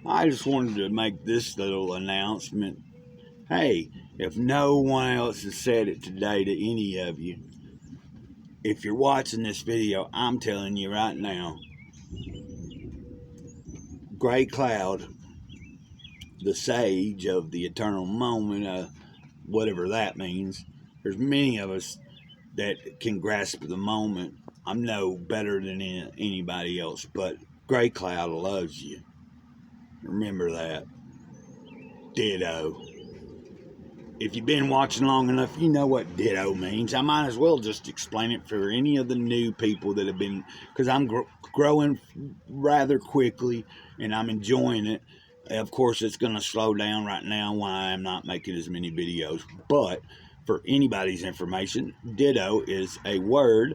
I just wanted to make this little announcement. Hey, if no one else has said it today to any of you, if you're watching this video, I'm telling you right now, Gray Cloud, the sage of the eternal moment, whatever that means, there's many of us that can grasp the moment. I'm no better than anybody else, but Gray Cloud loves you. Remember that. Ditto. If you've been watching long enough, you know what ditto means. I might as well just explain it for any of the new people that have been, because I'm growing rather quickly and I'm enjoying it. Of course, it's going to slow down right now while I'm not making as many videos. But for anybody's information, ditto is a word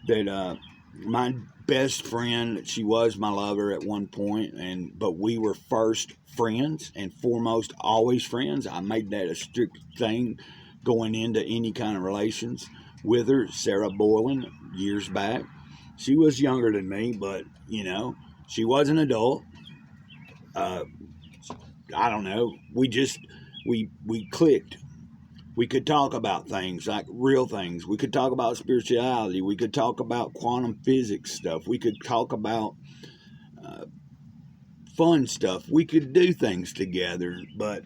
that my best friend, she was my lover at one point, but we were first friends and foremost always friends. I made that a strict thing going into any kind of relations with her. Sarah Boylan, years back. She was younger than me, but she was an adult. I don't know. We clicked. We could talk about things like real things. We could talk about spirituality. We could talk about quantum physics stuff. We could talk about fun stuff. We could do things together. But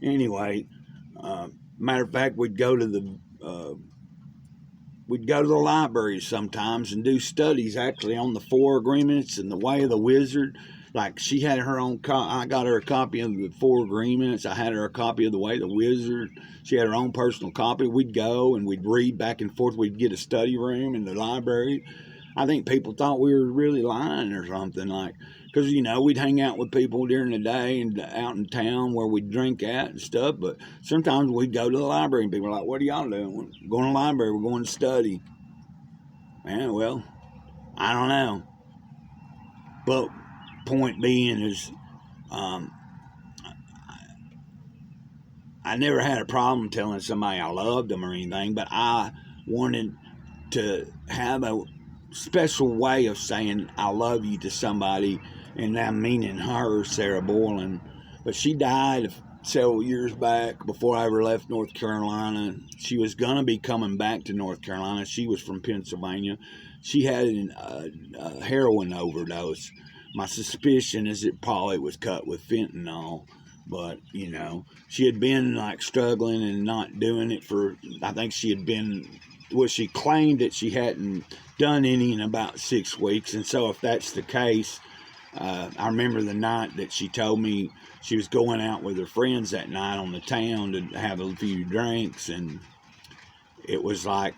anyway, matter of fact, we'd go to the library sometimes and do studies actually on the Four Agreements and the Way of the Wizard. Like she had her own I got her a copy of the Four Agreements. I had her a copy of the Way of the Wizard. She had her own personal copy. We'd go and we'd read back and forth. We'd get a study room in the library. I think people thought we were really lying or something, like, because we'd hang out with people during the day and out in town where we'd drink at and stuff. But sometimes we'd go to the library and people were like, "What are y'all doing?" We're going to the library. We're going to study. Man, well, I don't know. But point being is, I never had a problem telling somebody I loved them or anything, but I wanted to have a special way of saying I love you to somebody, and I'm meaning her, Sarah Boylan. But she died several years back before I ever left North Carolina. She was going to be coming back to North Carolina. She was from Pennsylvania. She had a heroin overdose. My suspicion is that probably was cut with fentanyl. But, she had been like struggling and not doing it for, I think she had been, she claimed that she hadn't done any in about 6 weeks. And so if that's the case, I remember the night that she told me she was going out with her friends that night on the town to have a few drinks. And it was like,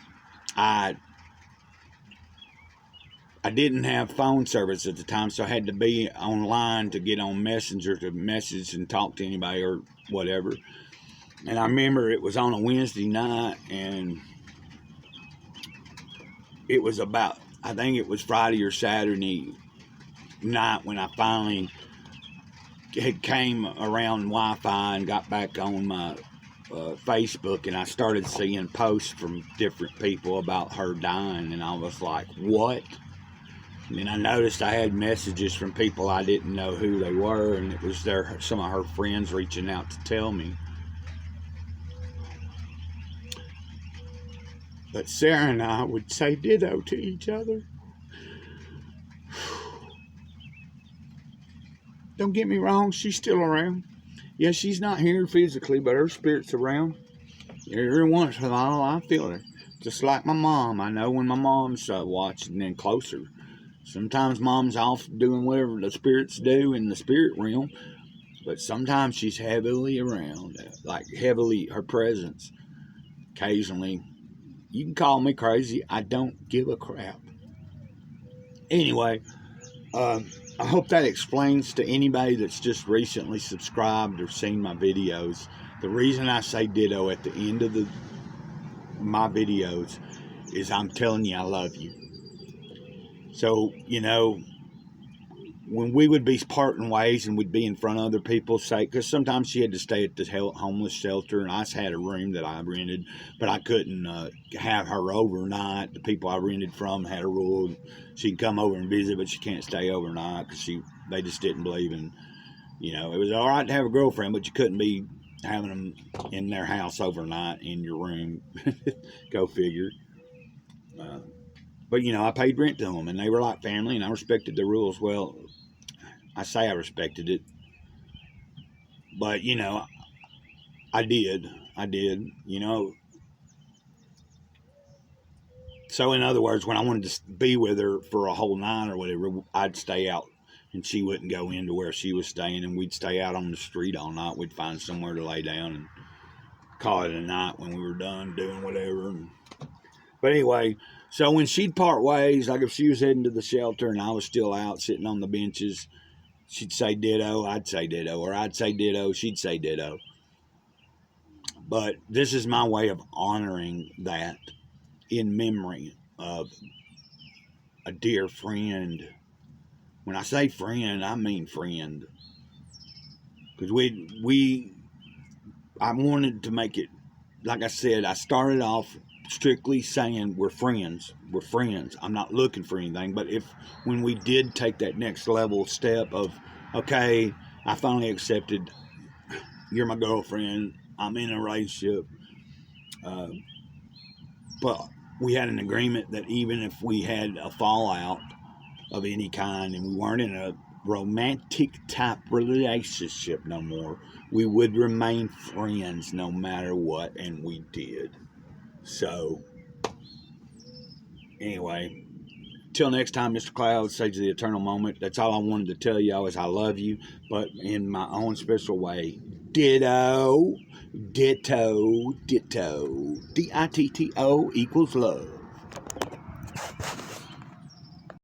I didn't have phone service at the time, so I had to be online to get on Messenger to message and talk to anybody or whatever. And I remember it was on a Wednesday night, and it was about, I think it was Friday or Saturday night when I finally had came around Wi-Fi and got back on my Facebook, and I started seeing posts from different people about her dying, and I was like, what? And then I noticed I had messages from people I didn't know who they were, and it was some of her friends reaching out to tell me. But Sarah and I would say ditto to each other. Don't get me wrong, she's still around. Yeah, she's not here physically, but her spirit's around. Every once in a while, I feel her. Just like my mom. I know when my mom's watching and closer. Sometimes mom's off doing whatever the spirits do in the spirit realm, but sometimes she's heavily around, like heavily, her presence. Occasionally, you can call me crazy. I don't give a crap. Anyway, I hope that explains to anybody that's just recently subscribed or seen my videos. The reason I say ditto at the end of my videos is I'm telling you I love you. So, when we would be parting ways and we'd be in front of other people's sake, because sometimes she had to stay at the homeless shelter, and I had a room that I rented, but I couldn't have her overnight. The people I rented from had a rule: she can come over and visit, but she can't stay overnight because they just didn't believe in, You know, it was all right to have a girlfriend, but you couldn't be having them in their house overnight in your room. Go figure. Uh, but, you know, I paid rent to them, and they were like family, and I respected the rules. Well, I say I respected it, but, you know, I did. I did. You know, so in other words, when I wanted to be with her for a whole night or whatever, I'd stay out, and she wouldn't go into where she was staying, and we'd stay out on the street all night. We'd find somewhere to lay down and call it a night when we were done doing whatever. But anyway, so when she'd part ways, like if she was heading to the shelter and I was still out sitting on the benches, she'd say ditto, I'd say ditto, or I'd say ditto, she'd say ditto. But this is my way of honoring that in memory of a dear friend. When I say friend, I mean friend. Because I wanted to make it, like I said, I started off strictly saying we're friends. We're friends. I'm not looking for anything. But when we did take that next level step of, okay, I finally accepted you're my girlfriend, I'm in a relationship, but we had an agreement that even if we had a fallout of any kind and we weren't in a romantic type relationship no more, we would remain friends no matter what, and we did. So anyway, till next time, Mr. Cloud, Sage of the Eternal Moment. That's all I wanted to tell y'all is I love you, but in my own special way. Ditto, ditto, ditto. DITTO equals love.